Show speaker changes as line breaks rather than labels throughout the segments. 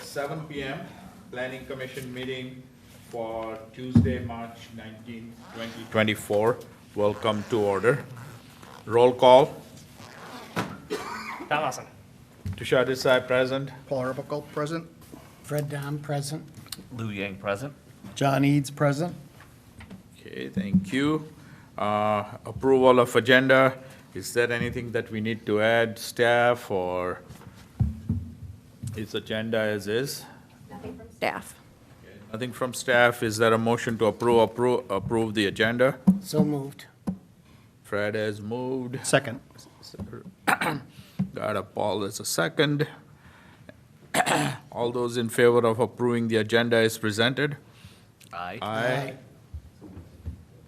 7 p.m. Planning Commission meeting for Tuesday, March 19, 2024. Welcome to order. Roll call.
Tom Lawson.
Tushar Desai present.
Paul Arbuckle, present.
Fred Dom, present.
Lou Yang present.
John Eads, present.
Okay, thank you. Approval of agenda. Is there anything that we need to add, staff, or is agenda as is?
Nothing from staff.
Nothing from staff. Is there a motion to approve the agenda?
So moved.
Fred has moved.
Second.
Got a Paul as a second. All those in favor of approving the agenda as presented?
Aye.
Aye.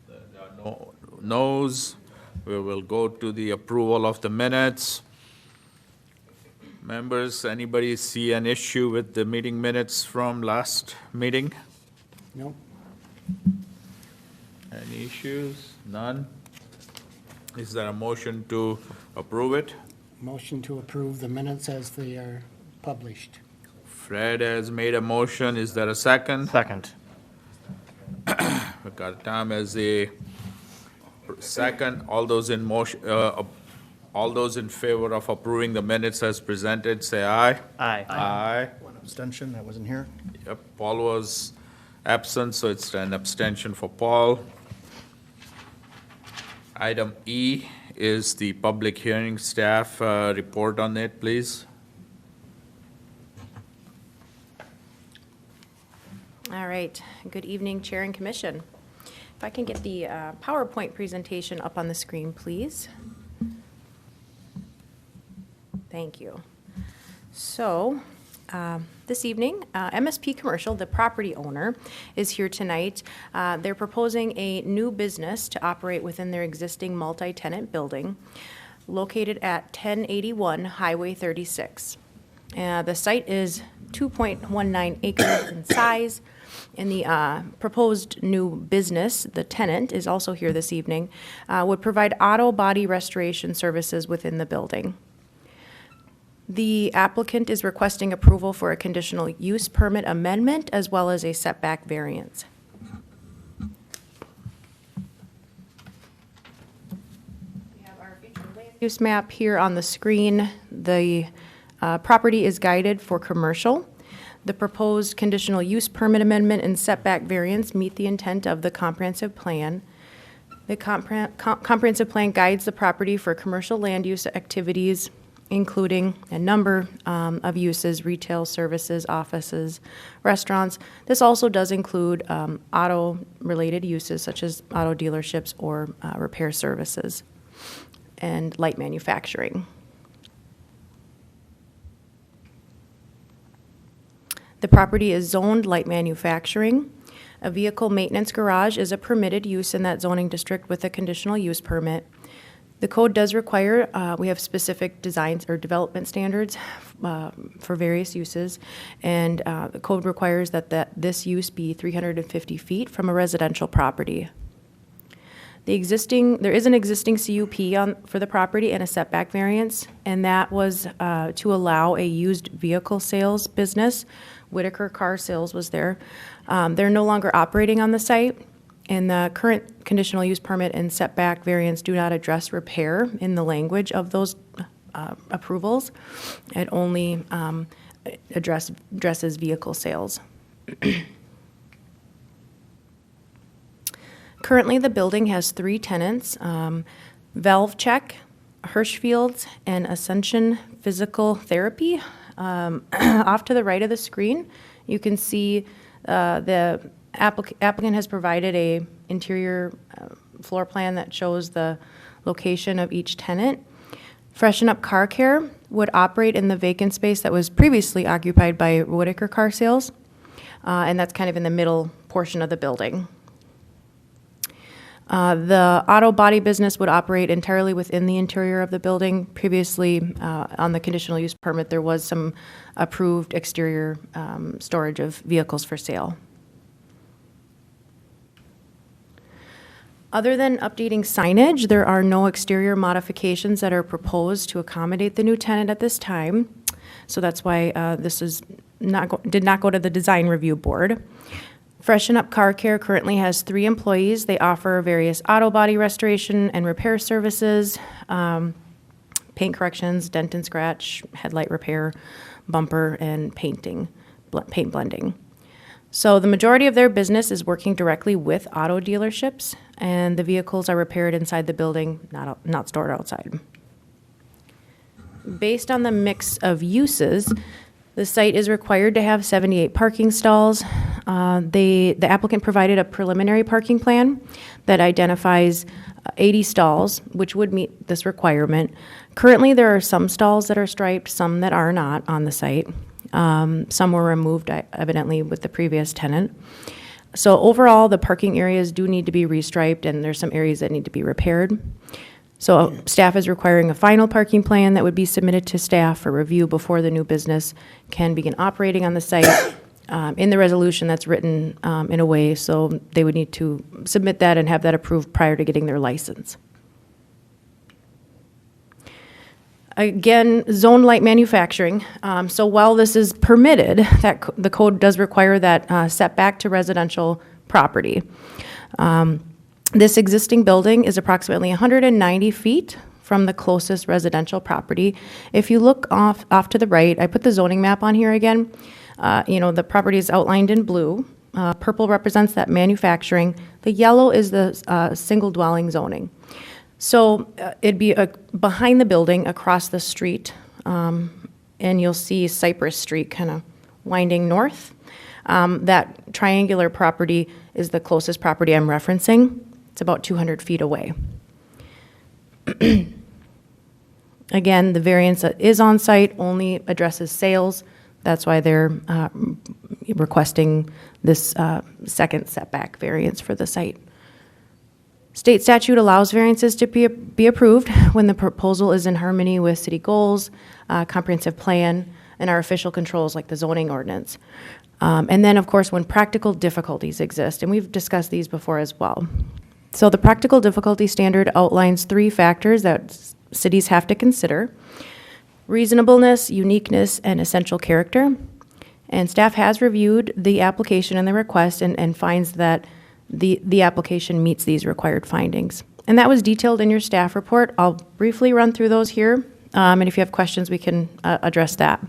There are no noes. We will go to the approval of the minutes. Members, anybody see an issue with the meeting minutes from last meeting?
Nope.
Any issues? None? Is there a motion to approve it?
Motion to approve the minutes as they are published.
Fred has made a motion. Is there a second?
Second.
We got Tom as a second. All those in motion, all those in favor of approving the minutes as presented, say aye.
Aye.
Aye.
One abstention, that wasn't here.
Yep, Paul was absent, so it's an abstention for Paul. Item E is the public hearing. Staff report on it, please.
All right. Good evening, Chair and Commission. If I can get the PowerPoint presentation up on the screen, please. Thank you. So, this evening, MSP Commercial, the property owner, is here tonight. They're proposing a new business to operate within their existing multi-tenant building located at 1081 Highway 36. The site is 2.19 acres in size, and the proposed new business, the tenant, is also here this evening, would provide auto body restoration services within the building. The applicant is requesting approval for a conditional use permit amendment as well as a setback variance. We have our future land use map here on the screen. The property is guided for commercial. The proposed conditional use permit amendment and setback variance meet the intent of the comprehensive plan. The comprehensive plan guides the property for commercial land use activities, including a number of uses: retail, services, offices, restaurants. This also does include auto-related uses such as auto dealerships or repair services and light manufacturing. The property is zoned light manufacturing. A vehicle maintenance garage is a permitted use in that zoning district with a conditional use permit. The code does require, we have specific designs or development standards for various uses, and the code requires that this use be 350 feet from a residential property. There is an existing CUP for the property and a setback variance, and that was to allow a used vehicle sales business. Whitaker Car Sales was there. They're no longer operating on the site, and the current conditional use permit and setback variance do not address repair in the language of those approvals. It only addresses vehicle sales. Currently, the building has 3 tenants: Valve Check, Hirschfield's, and Ascension Physical Therapy. Off to the right of the screen, you can see the applicant has provided a interior floor plan that shows the location of each tenant. Freshen Up Car Care would operate in the vacant space that was previously occupied by Whitaker Car Sales, and that's kind of in the middle portion of the building. The auto body business would operate entirely within the interior of the building. Previously, on the conditional use permit, there was some approved exterior storage of vehicles for sale. Other than updating signage, there are no exterior modifications that are proposed to accommodate the new tenant at this time. So that's why this is did not go to the design review board. Freshen Up Car Care currently has 3 employees. They offer various auto body restoration and repair services, paint corrections, dent and scratch, headlight repair, bumper, and painting, paint blending. So the majority of their business is working directly with auto dealerships, and the vehicles are repaired inside the building, not stored outside. Based on the mix of uses, the site is required to have 78 parking stalls. The applicant provided a preliminary parking plan that identifies 80 stalls, which would meet this requirement. Currently, there are some stalls that are striped, some that are not on the site. Some were removed evidently with the previous tenant. So overall, the parking areas do need to be restriped, and there's some areas that need to be repaired. So staff is requiring a final parking plan that would be submitted to staff for review before the new business can begin operating on the site. In the resolution, that's written in a way, so they would need to submit that and have that approved prior to getting their license. Again, zone light manufacturing. So while this is permitted, the code does require that setback to residential property. This existing building is approximately 190 feet from the closest residential property. If you look off to the right, I put the zoning map on here again. The property is outlined in blue. Purple represents that manufacturing. The yellow is the single dwelling zoning. So it'd be behind the building across the street, and you'll see Cypress Street kind of winding north. That triangular property is the closest property I'm referencing. It's about 200 feet away. Again, the variance that is on site only addresses sales. That's why they're requesting this second setback variance for the site. State statute allows variances to be approved when the proposal is in harmony with city goals, comprehensive plan, and our official controls like the zoning ordinance. And then, of course, when practical difficulties exist, and we've discussed these before as well. So the practical difficulty standard outlines 3 factors that cities have to consider: reasonableness, uniqueness, and essential character. And staff has reviewed the application and the request and finds that the application meets these required findings. And that was detailed in your staff report. I'll briefly run through those here, and if you have questions, we can address that.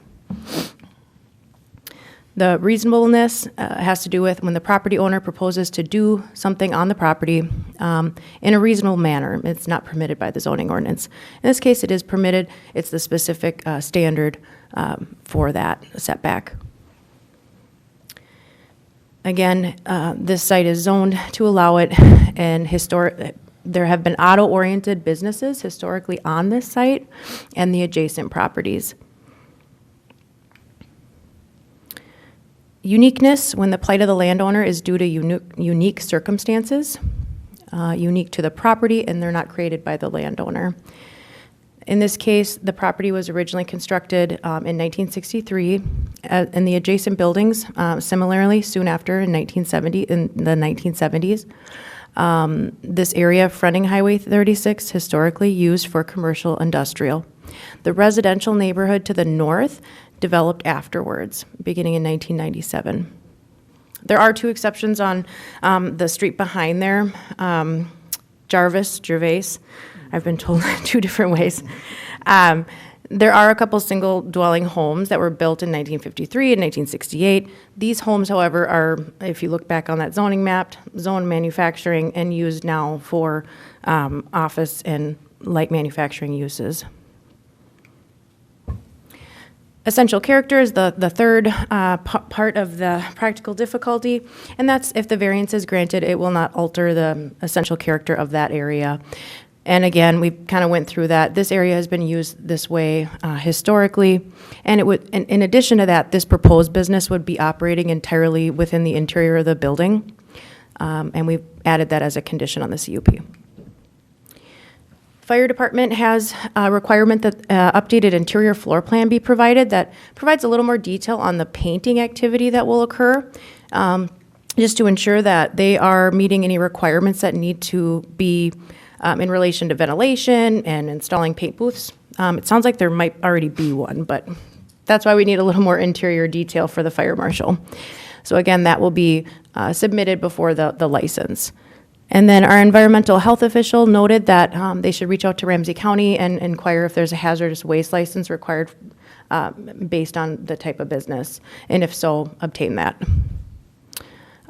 The reasonableness has to do with when the property owner proposes to do something on the property in a reasonable manner. It's not permitted by the zoning ordinance. In this case, it is permitted. It's the specific standard for that setback. Again, this site is zoned to allow it, and there have been auto-oriented businesses historically on this site and the adjacent properties. Uniqueness, when the plight of the landowner is due to unique circumstances, unique to the property, and they're not created by the landowner. In this case, the property was originally constructed in 1963, and the adjacent buildings, similarly, soon after in the 1970s. This area fronting Highway 36, historically used for commercial industrial. The residential neighborhood to the north developed afterwards, beginning in 1997. There are 2 exceptions on the street behind there, Gervais. I've been told 2 different ways. There are a couple single dwelling homes that were built in 1953 and 1968. These homes, however, are, if you look back on that zoning map, zone manufacturing and used now for office and light manufacturing uses. Essential character is the third part of the practical difficulty, and that's if the variance is granted, it will not alter the essential character of that area. And again, we kind of went through that. This area has been used this way historically, and it would. In addition to that, this proposed business would be operating entirely within the interior of the building, and we've added that as a condition on the CUP. Fire department has a requirement that updated interior floor plan be provided that provides a little more detail on the painting activity that will occur, just to ensure that they are meeting any requirements that need to be in relation to ventilation and installing paint booths. It sounds like there might already be one, but that's why we need a little more interior detail for the fire marshal. So again, that will be submitted before the license. And then our environmental health official noted that they should reach out to Ramsey County and inquire if there's a hazardous waste license required based on the type of business, and if so, obtain that.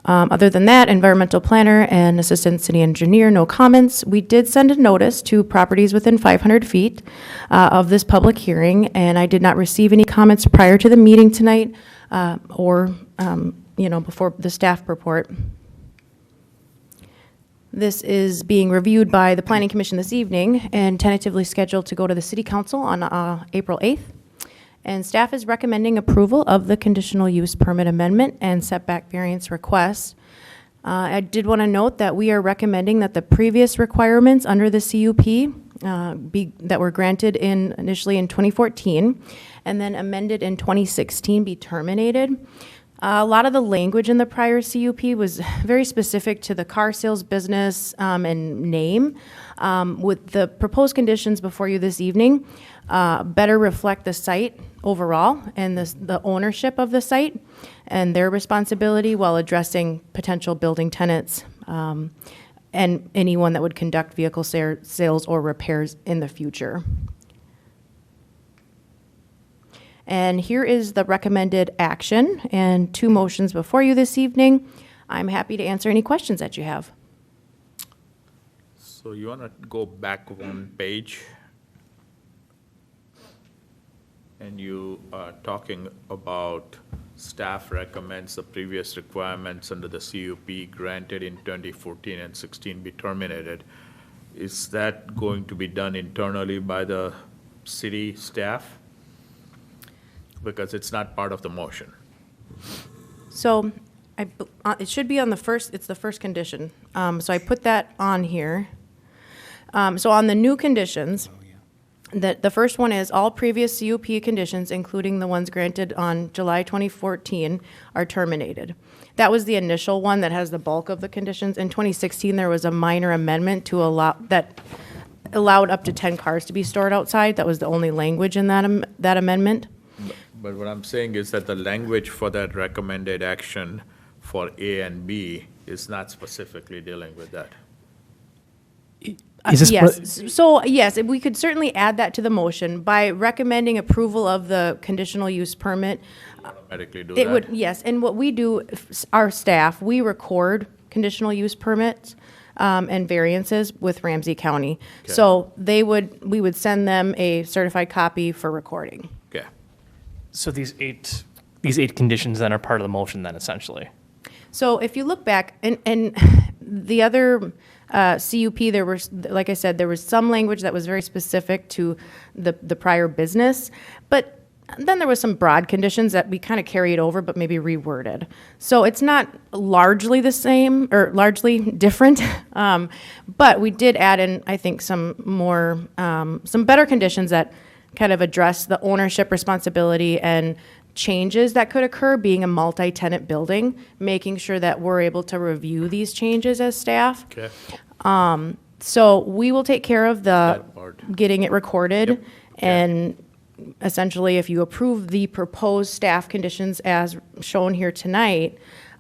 Other than that, environmental planner and assistant city engineer, no comments. We did send a notice to properties within 500 feet of this public hearing, and I did not receive any comments prior to the meeting tonight or, before the staff report. This is being reviewed by the Planning Commission this evening and tentatively scheduled to go to the City Council on April 8th. And staff is recommending approval of the conditional use permit amendment and setback variance request. I did want to note that we are recommending that the previous requirements under the CUP that were granted initially in 2014 and then amended in 2016 be terminated. A lot of the language in the prior CUP was very specific to the car sales business and name. With the proposed conditions before you this evening, better reflect the site overall and the ownership of the site and their responsibility while addressing potential building tenants and anyone that would conduct vehicle sales or repairs in the future. And here is the recommended action and 2 motions before you this evening. I'm happy to answer any questions that you have.
So you want to go back one page? And you are talking about staff recommends the previous requirements under the CUP granted in 2014 and 16 be terminated. Is that going to be done internally by the city staff? Because it's not part of the motion.
So it should be on the first, it's the first condition. So I put that on here. So on the new conditions, the first one is all previous CUP conditions, including the ones granted on July 2014, are terminated. That was the initial one that has the bulk of the conditions. In 2016, there was a minor amendment to that allowed up to 10 cars to be stored outside. That was the only language in that amendment.
But what I'm saying is that the language for that recommended action for A and B is not specifically dealing with that.
Yes, so yes, we could certainly add that to the motion by recommending approval of the conditional use permit.
Automatically do
It
that?
would, yes, and what we do, our staff, we record conditional use permits and variances with Ramsey County.
Okay.
So we would send them a certified copy for recording.
Okay.
So these eight conditions then are part of the motion then essentially.
So if you look back, and the other CUP, there was, like I said, there was some language that was very specific to the prior business, but then there was some broad conditions that we kind of carried over, but maybe reworded. So it's not largely the same or largely different, but we did add in, I think, some better conditions that kind of address the ownership responsibility and changes that could occur being a multi-tenant building, making sure that we're able to review these changes as staff.
Okay.
So we will take care of
That part.
getting it recorded.
Yep. Okay.
And essentially, if you approve the proposed staff conditions as shown here tonight,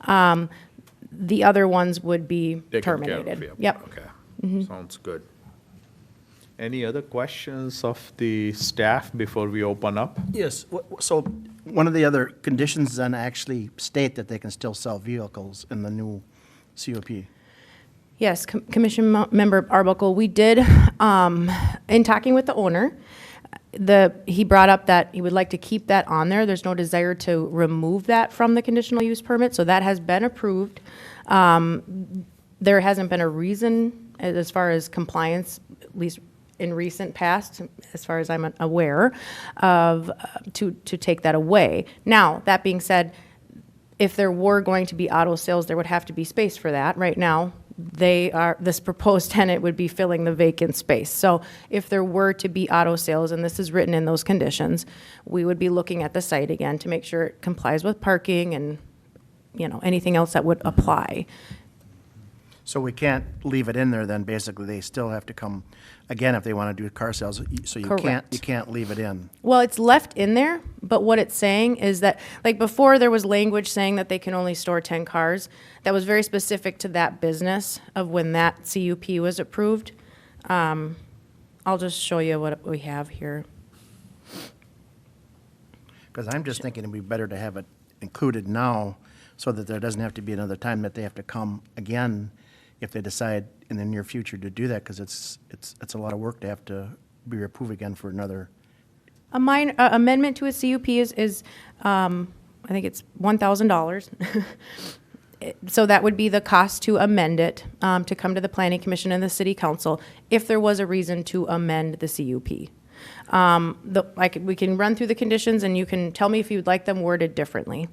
the other ones would be
Taken care of,
terminated. Yep.
Okay. Sounds good. Any other questions of the staff before we open up?
Yes, so one of the other conditions then actually state that they can still sell vehicles in the new CUP.
Yes, Commission Member Arbuckle, we did, in talking with the owner, he brought up that he would like to keep that on there. There's no desire to remove that from the conditional use permit, so that has been approved. There hasn't been a reason, as far as compliance, at least in recent past, as far as I'm aware, to take that away. Now, that being said, if there were going to be auto sales, there would have to be space for that. Right now, this proposed tenant would be filling the vacant space. So if there were to be auto sales, and this is written in those conditions, we would be looking at the site again to make sure it complies with parking and, anything else that would apply.
So we can't leave it in there then, basically, they still have to come again if they want to do car sales, so you
Correct.
can't leave it in.
Well, it's left in there, But what it's saying is that, like before, there was language saying that they can only store 10 cars. That was very specific to that business of when that CUP was approved. I'll just show you what we have here.
Because I'm just thinking it'd be better to have it included now so that there doesn't have to be another time that they have to come again if they decide in the near future to do that, because it's a lot of work to have to be approved again for another.
A minor amendment to a CUP is I think it's $1,000. So that would be the cost to amend it, to come to the Planning Commission and the City Council if there was a reason to amend the CUP. We can run through the conditions and you can tell me if you'd like them worded differently.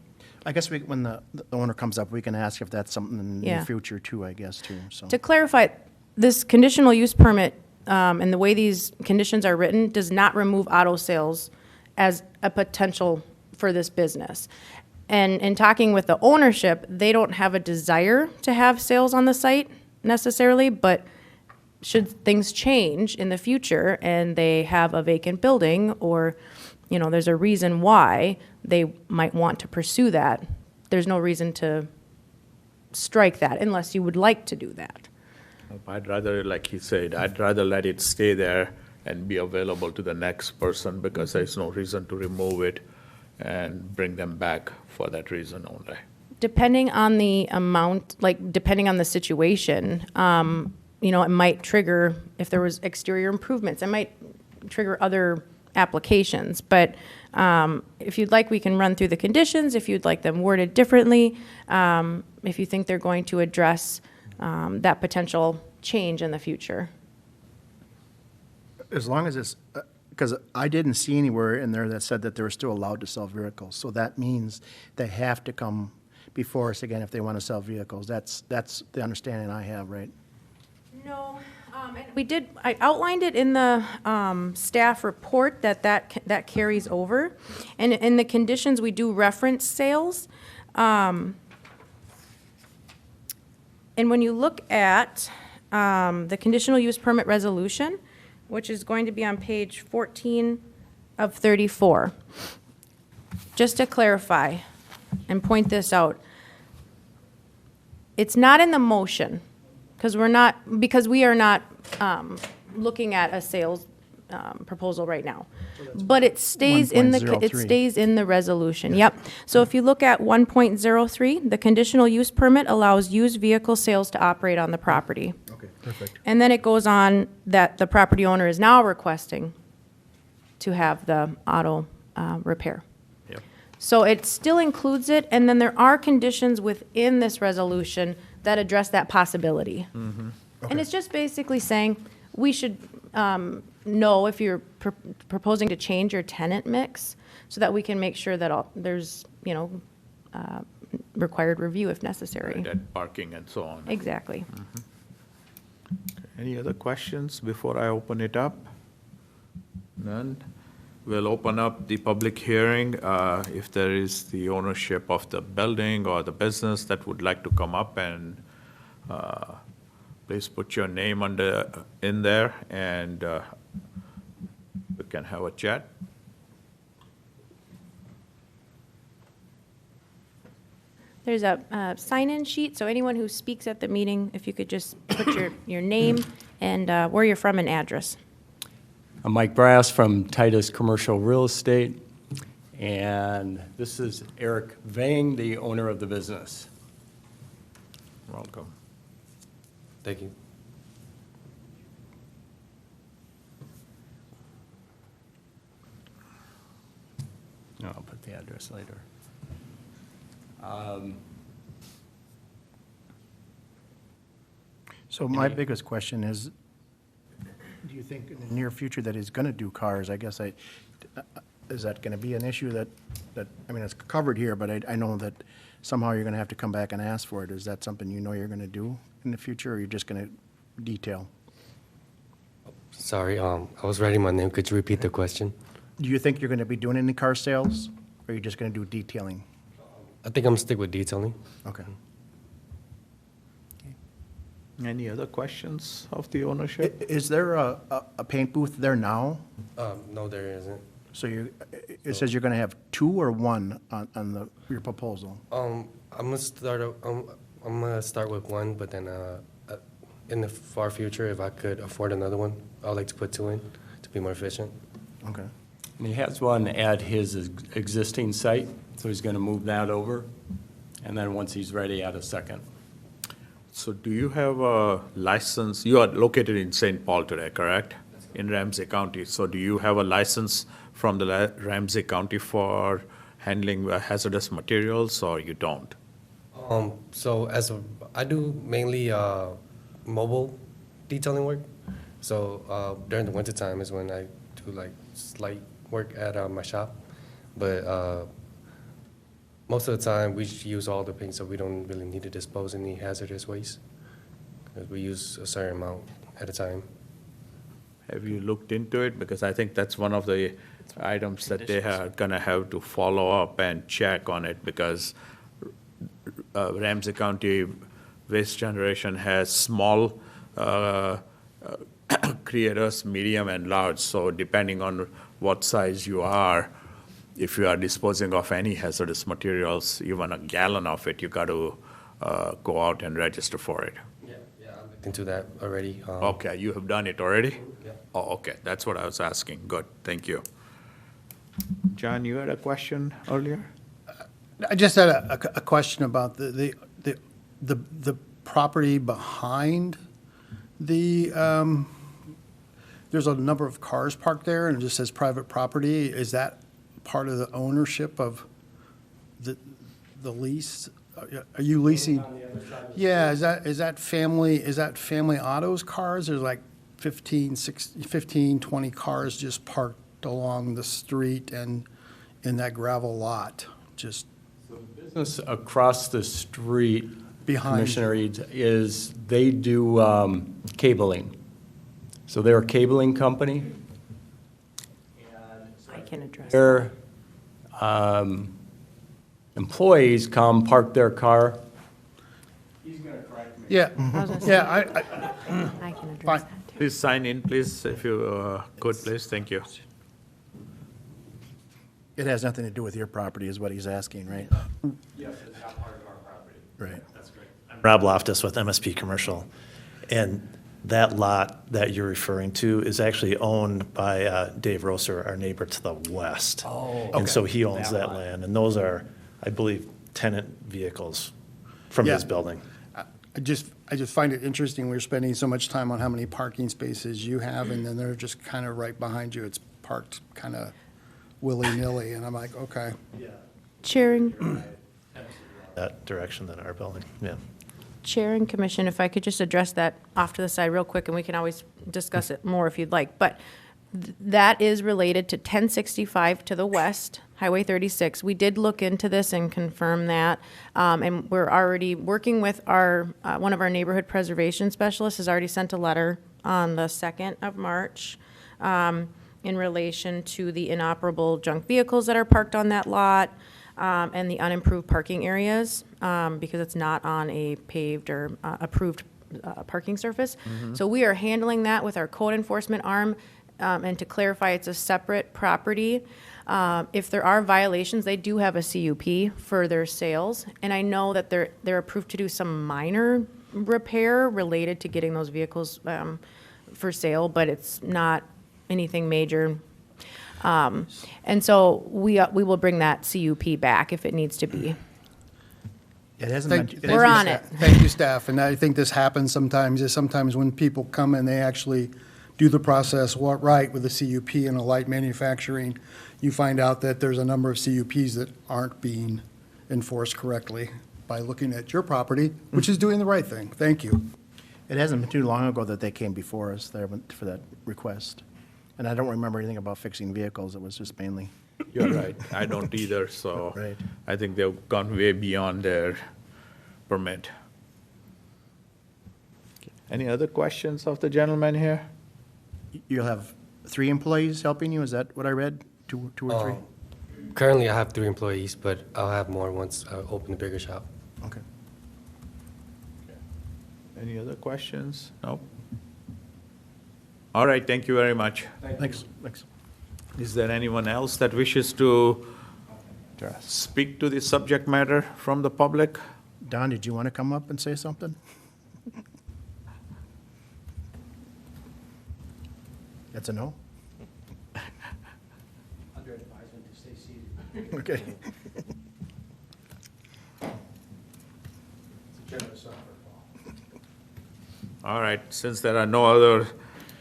I guess when the owner comes up, we can ask if that's something in the
Yeah.
future too, I guess, too, so.
To clarify, this conditional use permit and the way these conditions are written does not remove auto sales as a potential for this business. And in talking with the ownership, they don't have a desire to have sales on the site necessarily, but should things change in the future and they have a vacant building or, you know, there's a reason why they might want to pursue that, there's no reason to strike that unless you would like to do that.
I'd rather, like he said, I'd rather let it stay there and be available to the next person because there's no reason to remove it and bring them back for that reason only.
Depending on the amount, like depending on the situation, you know, it might trigger, if there was exterior improvements, it might trigger other applications. But if you'd like, we can run through the conditions, if you'd like them worded differently, if you think they're going to address that potential change in the future.
As long as it's, because I didn't see anywhere in there that said that they were still allowed to sell vehicles. So that means they have to come before us again if they want to sell vehicles. That's the understanding I have, right?
No, I outlined it in the staff report that carries over. And in the conditions, we do reference sales. And when you look at the conditional use permit resolution, which is going to be on page 14 of 34, just to clarify and point this out, it's not in the motion, because we are not looking at a sales proposal right now. But it stays in the
1.03.
resolution, yep. So if you look at 1.03, the conditional use permit allows used vehicle sales to operate on the property.
Okay, perfect.
And then it goes on that the property owner is now requesting to have the auto repair.
Yep.
So it still includes it, and then there are conditions within this resolution that address that possibility. And it's just basically saying, we should know if you're proposing to change your tenant mix, so that we can make sure that there's, you know, required review if necessary.
That parking and so on.
Exactly.
Any other questions before I open it up? None? We'll open up the public hearing. If there is the ownership of the building or the business that would like to come up and please put your name in there and we can have a chat.
There's a sign-in sheet, so anyone who speaks at the meeting, if you could just put your name and where you're from and address.
I'm Mike Brass from Titus Commercial Real Estate, and this is Eric Vang, the owner of the business.
Welcome.
Thank you.
No, I'll put the address later.
So my biggest question is, do you think in the near future that he's going to do cars? I guess is that going to be an issue that, I mean, it's covered here, but I know that somehow you're going to have to come back and ask for it. Is that something you know you're going to do in the future, or you're just going to detail?
Sorry, I was writing my name. Could you repeat the question?
Do you think you're going to be doing any car sales, or are you just going to do detailing?
I think I'm gonna stick with detailing.
Okay.
Any other questions of the ownership?
Is there a paint booth there now?
No, there isn't.
So it says you're going to have 2 or 1 on your proposal?
I'm gonna start with one, but then in the far future, if I could afford another one, I'd like to put 2 in to be more efficient.
Okay.
And he has one at his existing site, so he's going to move that over. And then once he's ready, add a second.
So do you have a license? You are located in St. Paul today, correct? In Ramsey County. So do you have a license from the Ramsey County for handling hazardous materials, or you don't?
So I do mainly mobile detailing work. So during the winter time is when I do like slight work at my shop, but most of the time we use all the paint, so we don't really need to dispose any hazardous waste because we use a certain amount at a time.
Have you looked into it? Because I think that's one of the items that they are gonna have to follow up and check on it, because Ramsey County Waste Generation has small creators, medium and large, so depending on what size you are, if you are disposing of any hazardous materials, even a gallon of it, you got to go out and register for it.
Yeah, I'm looked into that already.
Okay, you have done it already?
Yeah.
Oh, okay, that's what I was asking. Good, thank you. John, you had a question earlier?
I just had a question about the property behind the, there's a number of cars parked there, and it just says private property. Is that part of the ownership of the lease? Are you leasing? Yeah, is that family autos cars? There's like 15, 20 cars just parked along the street and in that gravel lot, just
Business across the street,
Behind
Commissioner Eads, is they do cabling. So they're a cabling company.
I can address that.
Their employees come, park their car.
yeah,
I was gonna say,
yeah.
I can address
Fine.
that too.
Please sign in, please, if you could, please, thank you.
It has nothing to do with your property, is what he's asking, right?
Yes, it's not part of our property.
Right.
That's great.
Rob Loftus with MSP Commercial. And that lot that you're referring to is actually owned by Dave Rosser, our neighbor to the west. Oh, and so he owns that land, and those are, I believe, tenant vehicles from his
Yeah.
building.
I just find it interesting, we're spending so much time on how many parking spaces you have, and then they're just kind of right behind you. It's parked kind of willy-nilly, and I'm like, okay.
Chairing,
That direction than our building, yeah.
Chair and Commission, if I could just address that off to the side real quick, and we can always discuss it more if you'd like. But that is related to 1065 to the west, Highway 36. We did look into this and confirm that. And we're already working with our, one of our neighborhood preservation specialists has already sent a letter on the 2nd of March in relation to the inoperable junk vehicles that are parked on that lot. And the unimproved parking areas, because it's not on a paved or approved parking surface. So we are handling that with our code enforcement arm, and to clarify, it's a separate property. If there are violations, they do have a CUP for their sales, and I know that they're approved to do some minor repair related to getting those vehicles for sale, but it's not anything major. And so we will bring that CUP back if it needs to be.
It hasn't
Thank-
been,
thank
We're
you,
on
staff.
it.
Thank you, staff, and I think this happens sometimes, is sometimes when people come and they actually do the process right with the CUP and a light manufacturing, you find out that there's a number of CUPs that aren't being enforced correctly by looking at your property, which is doing the right thing. Thank you.
it hasn't been too long ago that they came before us there for that request. And I don't remember anything about fixing vehicles. It was just mainly,
You're right, I don't either, so
Right.
I think they've gone way beyond their permit. Any other questions of the gentleman here?
you'll have 3 employees helping you, is that what I read? 2 or 3?
Currently, I have 3 employees, but I'll have more once I open a bigger shop.
Okay.
Any other questions? No? All right, thank you very much.
Thanks, thanks.
Is there anyone else that wishes to speak to the subject matter from the public?
Don, did you want to come up and say something? That's a no?
Under advisement to stay seated.
Okay.
All right, since there are no other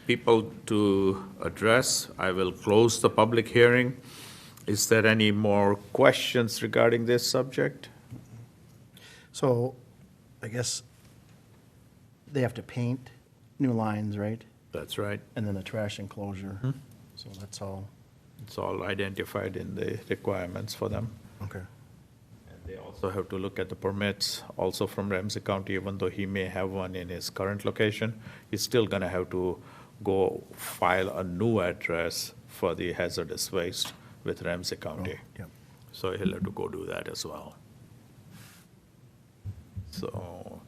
people to address, I will close the public hearing. Is there any more questions regarding this subject?
So, I guess they have to paint new lines, right?
That's right.
And then the trash enclosure. So that's all,
It's all identified in the requirements for them.
okay.
And they also have to look at the permits, also from Ramsey County, even though he may have one in his current location, he's still gonna have to go file a new address for the hazardous waste with Ramsey County.
Yep.
So he'll have to go do that as well. So,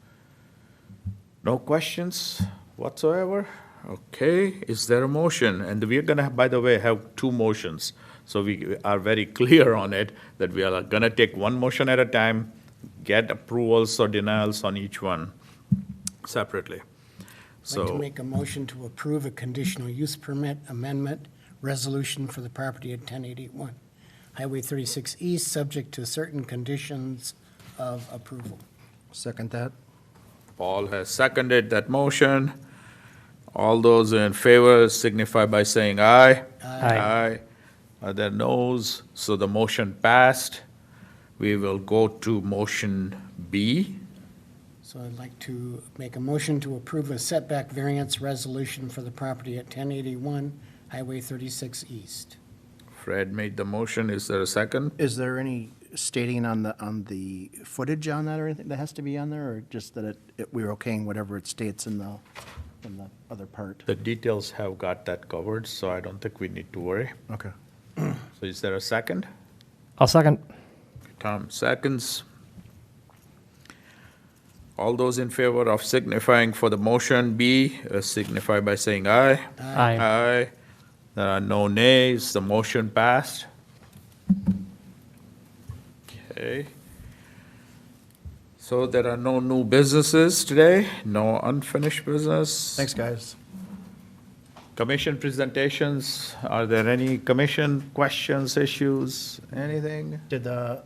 no questions whatsoever? Okay, is there a motion? And we're gonna, by the way, have two motions. So we are very clear on it, that we are gonna take one motion at a time, get approvals or denials on each one separately.
I'd like to
So,
make a motion to approve a conditional use permit amendment resolution for the property at 1081 Highway 36 East, subject to certain conditions of approval.
Second that?
Paul has seconded that motion. All those in favor signify by saying aye.
Aye.
Are there noes? So the motion passed. We will go to motion B.
So I'd like to make a motion to approve a setback variance resolution for the property at 1081 Highway 36 East.
Fred made the motion. Is there a second?
Is there any stating on the footage on that or anything that has to be on there, or just that we're okaying whatever it states in the other part?
The details have got that covered, so I don't think we need to worry.
Okay.
So is there a second?
I'll second.
Tom seconds. All those in favor of signifying for the motion B, signify by saying aye.
Aye.
Aye. There are no nays. The motion passed. Okay. So there are no new businesses today, no unfinished business.
Thanks, guys.
Commission presentations, are there any commission questions, issues, anything?
Did the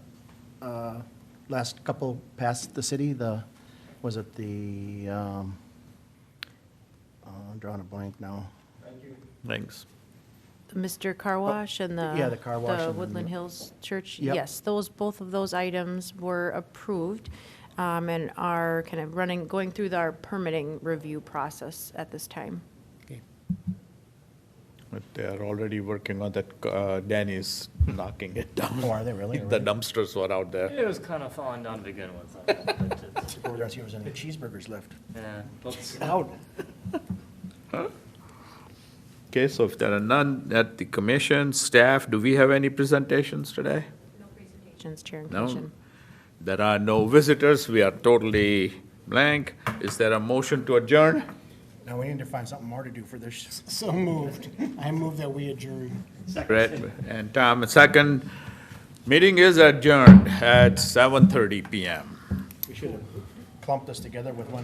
last couple pass the city, was it the, I'm drawing a blank now.
Thanks.
Mr. Car Wash and the.
Yeah, the car wash
The
and then
Woodland
the-
Hills Church.
Yep.
Yes, both of those items were approved and are kind of going through our permitting review process at this time.
But they are already working on that, Danny's knocking it down.
Oh, are they really?
The dumpsters were out there.
It was kind of falling down to begin with.
Over there, see if there's any cheeseburgers left.
Yeah, let's-
Out.
Okay, so if there are none at the commission, staff, do we have any presentations today?
No presentations, Chair and
No?
Commission.
There are no visitors, we are totally blank. Is there a motion to adjourn?
Now, we need to find something more to do for this.
So moved. I move that we adjourn.
Brett and Tom, a second. Meeting is adjourned at 7:30 PM.
We should have clumped this together with one.